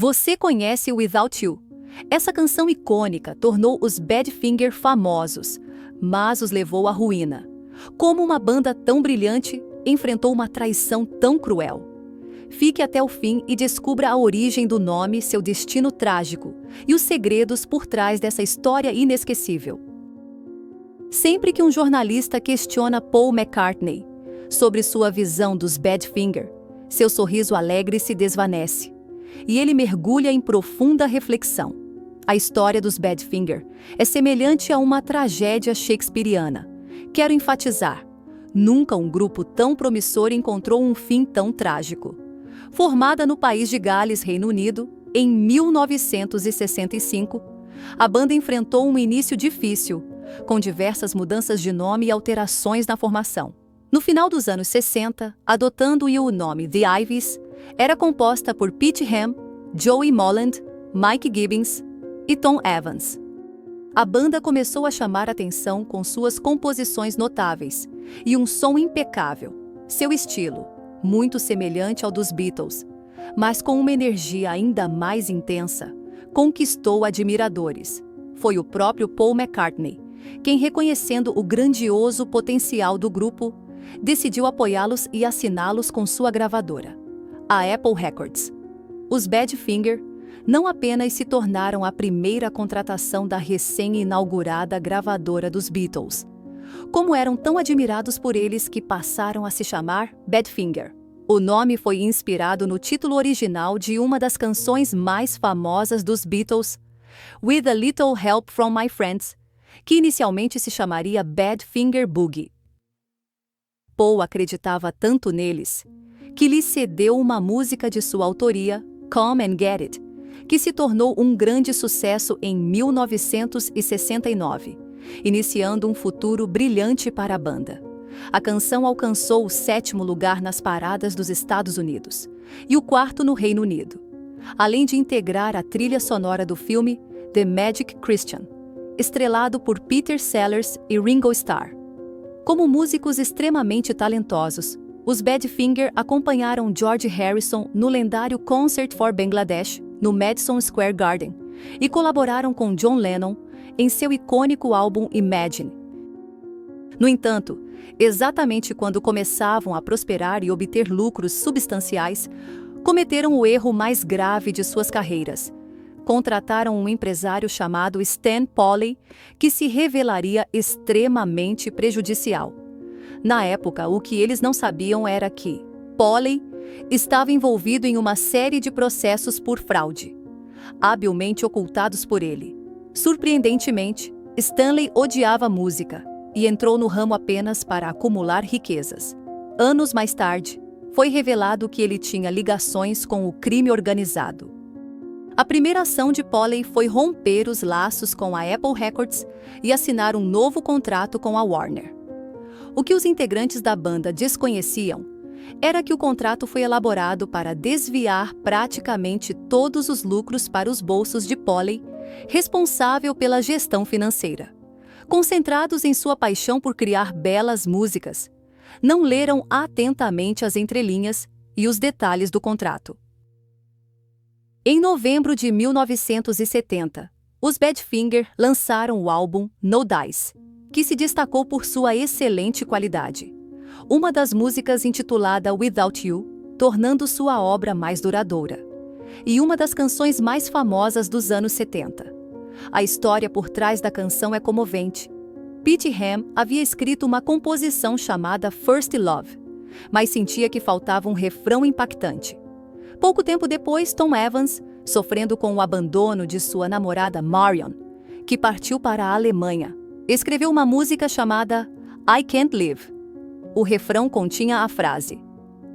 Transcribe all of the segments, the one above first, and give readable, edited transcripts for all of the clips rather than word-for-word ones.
Você conhece Without You? Essa canção icônica tornou os Badfinger famosos, mas os levou à ruína. Como uma banda tão brilhante enfrentou uma traição tão cruel? Fique até o fim e descubra a origem do nome, seu destino trágico e os segredos por trás dessa história inesquecível. Sempre que um jornalista questiona Paul McCartney sobre sua visão dos Badfinger, seu sorriso alegre se desvanece e ele mergulha em profunda reflexão. A história dos Badfinger é semelhante a uma tragédia shakespeariana. Quero enfatizar, nunca um grupo tão promissor encontrou um fim tão trágico. Formada no país de Gales, Reino Unido, em 1965, a banda enfrentou um início difícil, com diversas mudanças de nome e alterações na formação. No final dos anos 60, adotando o nome The Ivies, era composta por Pete Ham, Joey Molland, Mike Gibbons e Tom Evans. A banda começou a chamar atenção com suas composições notáveis e um som impecável. Seu estilo, muito semelhante ao dos Beatles, mas com uma energia ainda mais intensa, conquistou admiradores. Foi o próprio Paul McCartney quem, reconhecendo o grandioso potencial do grupo, decidiu apoiá-los e assiná-los com sua gravadora, a Apple Records. Os Badfinger não apenas se tornaram a primeira contratação da recém-inaugurada gravadora dos Beatles, como eram tão admirados por eles que passaram a se chamar Badfinger. O nome foi inspirado no título original de uma das canções mais famosas dos Beatles, With a Little Help from My Friends, que inicialmente se chamaria Badfinger Boogie. Paul acreditava tanto neles que lhes cedeu uma música de sua autoria, Come and Get It, que se tornou um grande sucesso em 1969, iniciando um futuro brilhante para a banda. A canção alcançou o 7º lugar nas paradas dos Estados Unidos e o 4º no Reino Unido, além de integrar a trilha sonora do filme The Magic Christian, estrelado por Peter Sellers e Ringo Starr. Como músicos extremamente talentosos, os Badfinger acompanharam George Harrison no lendário Concert for Bangladesh, no Madison Square Garden, e colaboraram com John Lennon em seu icônico álbum Imagine. No entanto, exatamente quando começavam a prosperar e obter lucros substanciais, cometeram o erro mais grave de suas carreiras. Contrataram um empresário chamado Stan Polley, que se revelaria extremamente prejudicial. Na época, o que eles não sabiam era que Polley estava envolvido em uma série de processos por fraude, habilmente ocultados por ele. Surpreendentemente, Stanley odiava música e entrou no ramo apenas para acumular riquezas. Anos mais tarde, foi revelado que ele tinha ligações com o crime organizado. A primeira ação de Polley foi romper os laços com a Apple Records e assinar um novo contrato com a Warner. O que os integrantes da banda desconheciam era que o contrato foi elaborado para desviar praticamente todos os lucros para os bolsos de Polley, responsável pela gestão financeira. Concentrados em sua paixão por criar belas músicas, não leram atentamente as entrelinhas e os detalhes do contrato. Em novembro de 1970, os Badfinger lançaram o álbum No Dice, que se destacou por sua excelente qualidade. Uma das músicas intitulada Without You, tornando sua obra mais duradoura, e uma das canções mais famosas dos anos 70. A história por trás da canção é comovente. Pete Ham havia escrito uma composição chamada First Love, mas sentia que faltava um refrão impactante. Pouco tempo depois, Tom Evans, sofrendo com o abandono de sua namorada Marion, que partiu para a Alemanha, escreveu uma música chamada I Can't Live. O refrão continha a frase: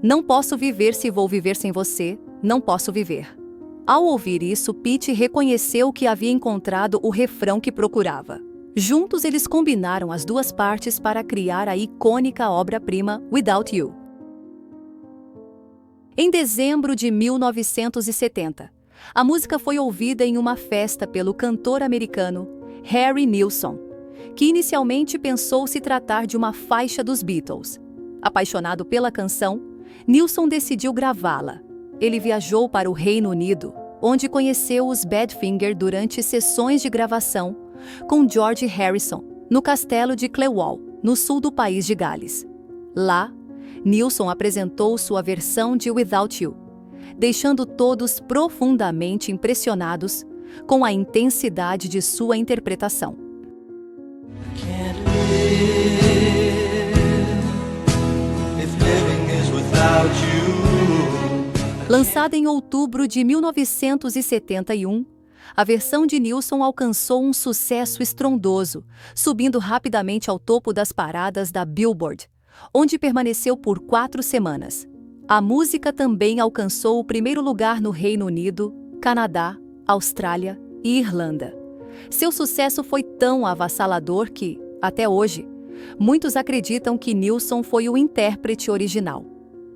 "Não posso viver se vou viver sem você, não posso viver." Ao ouvir isso, Pete reconheceu que havia encontrado o refrão que procurava. Juntos eles combinaram as duas partes para criar a icônica obra-prima Without You. Em dezembro de 1970, a música foi ouvida em uma festa pelo cantor americano Harry Nilsson, que inicialmente pensou se tratar de uma faixa dos Beatles. Apaixonado pela canção, Nilsson decidiu gravá-la. Ele viajou para o Reino Unido, onde conheceu os Badfinger durante sessões de gravação com George Harrison, no castelo de Clewall, no sul do país de Gales. Lá, Nilsson apresentou sua versão de Without You, deixando todos profundamente impressionados com a intensidade de sua interpretação. Can't live if living is without you. Lançada em outubro de 1971, a versão de Nilsson alcançou um sucesso estrondoso, subindo rapidamente ao topo das paradas da Billboard, onde permaneceu por 4 semanas. A música também alcançou o primeiro lugar no Reino Unido, Canadá, Austrália e Irlanda. Seu sucesso foi tão avassalador que, até hoje, muitos acreditam que Nilsson foi o intérprete original.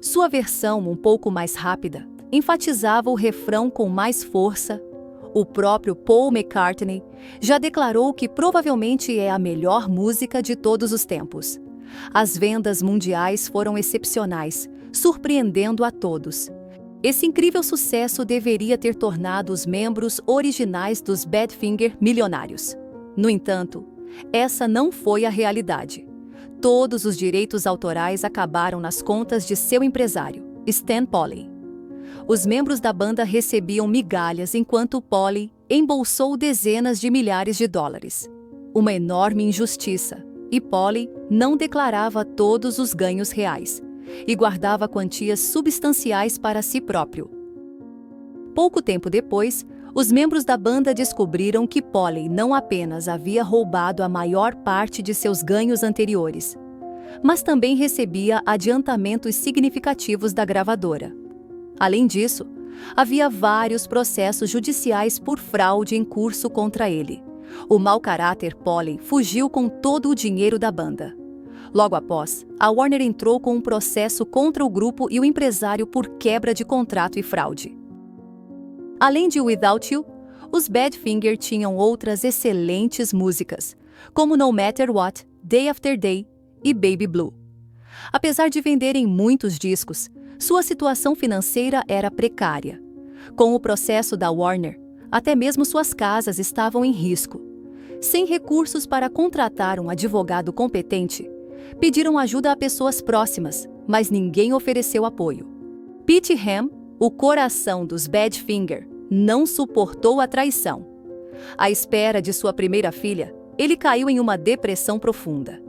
Sua versão, um pouco mais rápida, enfatizava o refrão com mais força. O próprio Paul McCartney já declarou que provavelmente é a melhor música de todos os tempos. As vendas mundiais foram excepcionais, surpreendendo a todos. Esse incrível sucesso deveria ter tornado os membros originais dos Badfinger milionários. No entanto, essa não foi a realidade. Todos os direitos autorais acabaram nas contas de seu empresário, Stan Polley. Os membros da banda recebiam migalhas enquanto Polley embolsou dezenas de milhares de dólares. Uma enorme injustiça, e Polley não declarava todos os ganhos reais e guardava quantias substanciais para si próprio. Pouco tempo depois, os membros da banda descobriram que Polley não apenas havia roubado a maior parte de seus ganhos anteriores, mas também recebia adiantamentos significativos da gravadora. Além disso, havia vários processos judiciais por fraude em curso contra ele. O mau caráter Polley fugiu com todo o dinheiro da banda. Logo após, a Warner entrou com um processo contra o grupo e o empresário por quebra de contrato e fraude. Além de Without You, os Badfinger tinham outras excelentes músicas, como No Matter What, Day After Day e Baby Blue. Apesar de venderem muitos discos, sua situação financeira era precária. Com o processo da Warner, até mesmo suas casas estavam em risco. Sem recursos para contratar um advogado competente, pediram ajuda a pessoas próximas, mas ninguém ofereceu apoio. Pete Ham, o coração dos Badfinger, não suportou a traição. À espera de sua primeira filha, ele caiu em uma depressão profunda.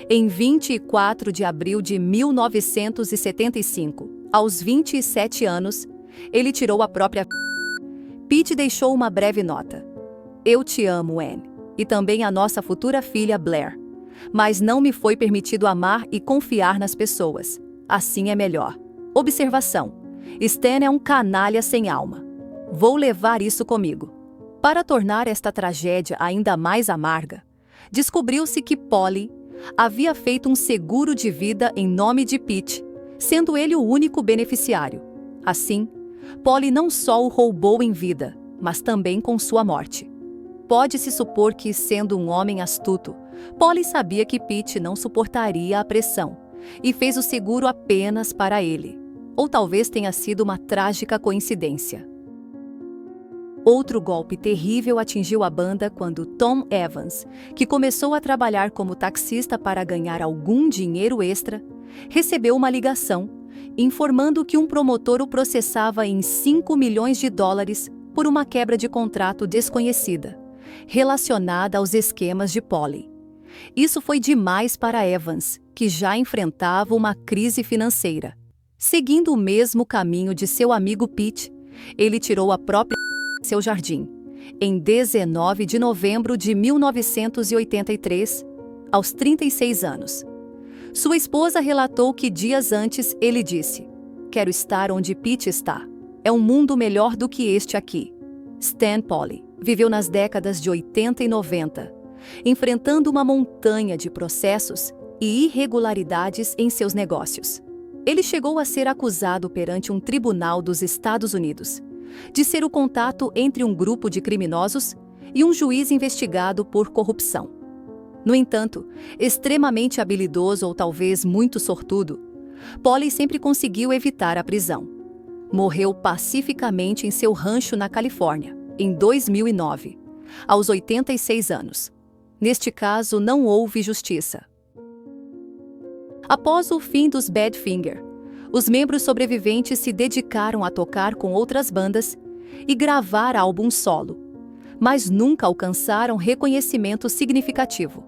Em 24 de abril de 1975, aos 27 anos, ele tirou a própria. Pete deixou uma breve nota. Eu te amo, Anne, e também a nossa futura filha Blair. Mas não me foi permitido amar e confiar nas pessoas. Assim é melhor. Observação: Stan é um canalha sem alma. Vou levar isso comigo. Para tornar esta tragédia ainda mais amarga, descobriu-se que Polley havia feito um seguro de vida em nome de Pete, sendo ele o único beneficiário. Assim, Polley não só o roubou em vida, mas também com sua morte. Pode-se supor que, sendo um homem astuto, Polley sabia que Pete não suportaria a pressão e fez o seguro apenas para ele. Ou talvez tenha sido uma trágica coincidência. Outro golpe terrível atingiu a banda quando Tom Evans, que começou a trabalhar como taxista para ganhar algum dinheiro extra, recebeu uma ligação informando que um promotor o processava em 5 milhões de dólares por uma quebra de contrato desconhecida, relacionada aos esquemas de Polley. Isso foi demais para Evans, que já enfrentava uma crise financeira. Seguindo o mesmo caminho de seu amigo Pete, ele tirou a própria seu jardim, em 19 de novembro de 1983, aos 36 anos. Sua esposa relatou que dias antes ele disse: "Quero estar onde Pete está. É um mundo melhor do que este aqui." Stan Polley viveu nas décadas de 80 e 90, enfrentando uma montanha de processos e irregularidades em seus negócios. Ele chegou a ser acusado perante um tribunal dos Estados Unidos de ser o contato entre um grupo de criminosos e um juiz investigado por corrupção. No entanto, extremamente habilidoso ou talvez muito sortudo, Polley sempre conseguiu evitar a prisão. morreu pacificamente em seu rancho na Califórnia, em 2009, aos 86 anos. Neste caso, não houve justiça. Após o fim dos Badfinger, os membros sobreviventes se dedicaram a tocar com outras bandas e gravar álbuns solo, mas nunca alcançaram reconhecimento significativo.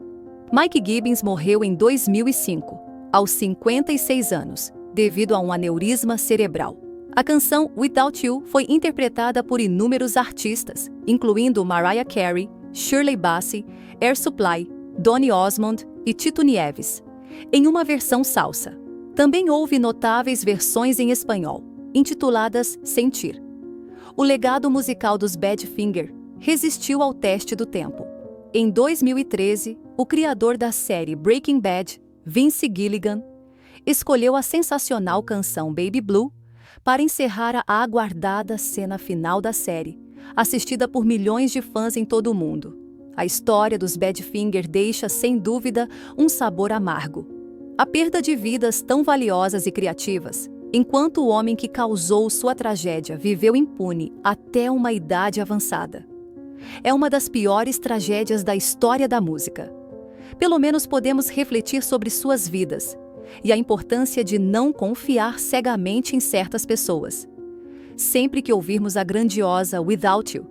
Mike Gibbons morreu em 2005, aos 56 anos, devido a um aneurisma cerebral. A canção Without You foi interpretada por inúmeros artistas, incluindo Mariah Carey, Shirley Bassey, Air Supply, Donny Osmond e Tito Nieves, em uma versão salsa. Também houve notáveis versões em espanhol, intituladas Sentir. O legado musical dos Badfinger resistiu ao teste do tempo. Em 2013, o criador da série Breaking Bad, Vince Gilligan, escolheu a sensacional canção Baby Blue para encerrar a aguardada cena final da série, assistida por milhões de fãs em todo o mundo. A história dos Badfinger deixa, sem dúvida, um sabor amargo. A perda de vidas tão valiosas e criativas, enquanto o homem que causou sua tragédia viveu impune até uma idade avançada. É uma das piores tragédias da história da música. Pelo menos podemos refletir sobre suas vidas e a importância de não confiar cegamente em certas pessoas. Sempre que ouvirmos a grandiosa Without You,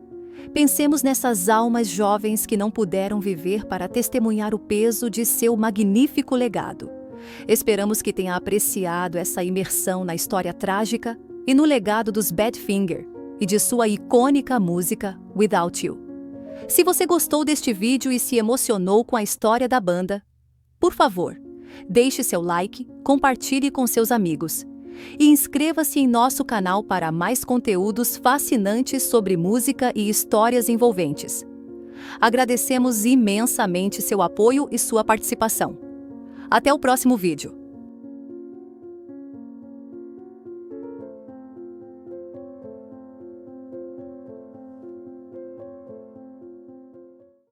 pensemos nessas almas jovens que não puderam viver para testemunhar o peso de seu magnífico legado. Esperamos que tenha apreciado essa imersão na história trágica e no legado dos Badfinger e de sua icônica música Without You. Se você gostou deste vídeo e se emocionou com a história da banda, por favor, deixe seu like, compartilhe com seus amigos e inscreva-se em nosso canal para mais conteúdos fascinantes sobre música e histórias envolventes. Agradecemos imensamente seu apoio e sua participação. Até o próximo vídeo.